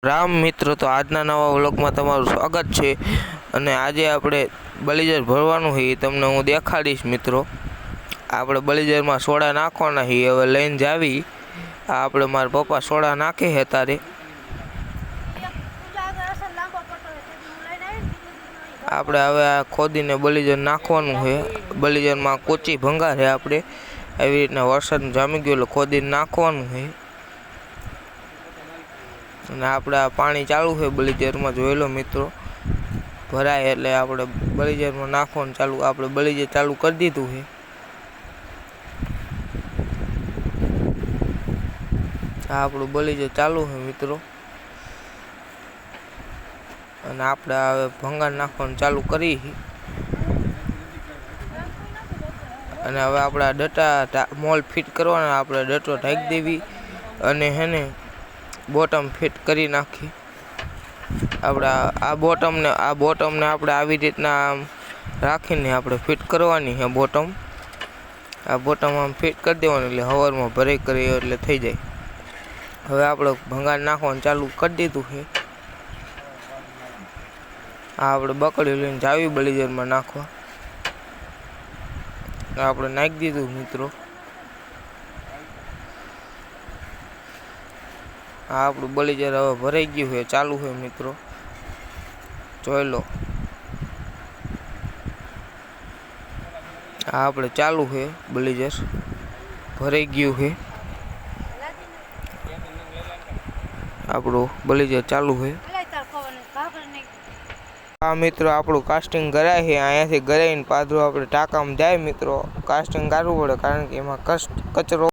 રામ મિત્રો, તો આજના નવા વ્લોગમાં તમારું સ્વાગત છે। અને આજે આપણે બળીજર ભરવાનું છે એ તમને હું દેખાડીશ મિત્રો। આપણે બળીજરમાં સોડા નાખવાના છે, હવે લઈને જાવી। આપણે મારા પપ્પા સોડા નાખે છે તારે। આપણે હવે આ ખોદીને બળીજર નાખવાનું છે। બળીજરમાં કોચી ભંગાર છે, આપણે એવી રીતના વરસાદ જામી ગયો એટલે ખોદીને નાખવાનું છે। અને આપણે આ પાણી ચાલુ છે બળીજરમાં, જોઈ લો મિત્રો। ભરાય એટલે આપણે બળીજરમાં નાખવાનું ચાલુ, આપણે બળીજર ચાલુ કરી દીધું છે। આ આપણું બળીજર ચાલુ છે મિત્રો। અને આપણે હવે ભંગાર નાખવાનું ચાલુ કરી। અને હવે આપણે આ ડટા મોલ ફિટ કરવાના, આપણે ડટો ઢાંકી દેવી અને હેને બોટમ ફિટ કરી નાખી। આપણે આ બોટમને આપણે આવી રીતના આમ રાખીને આપણે ફિટ કરવાની છે બોટમ। આ બોટમ આમ ફિટ કરી દેવાની એટલે હવારમાં ભરાઈ કરી એટલે થઈ જાય। હવે આપણે ભંગાર નાખવાનું ચાલુ કરી દીધું છે। આ આપણે બકડી લઈને જાવી બળીજરમાં નાખવા। આપણે નાખી દીધું મિત્રો। આ આપણું બળીજર હવે ભરાઈ ગયું છે, ચાલુ છે મિત્રો, જોઈ લો। આ આપણે ચાલુ છે બળીજર, ભરાઈ ગયું છે આપણું બળીજર ચાલુ છે। આ મિત્રો આપણું કાસ્ટિંગ કરાય છે, અહીંયાથી કરાવીને પાછું આપણે ટાંકામાં જાય મિત્રો। કાસ્ટિંગ કાઢવું પડે કારણ કે એમાં કચરો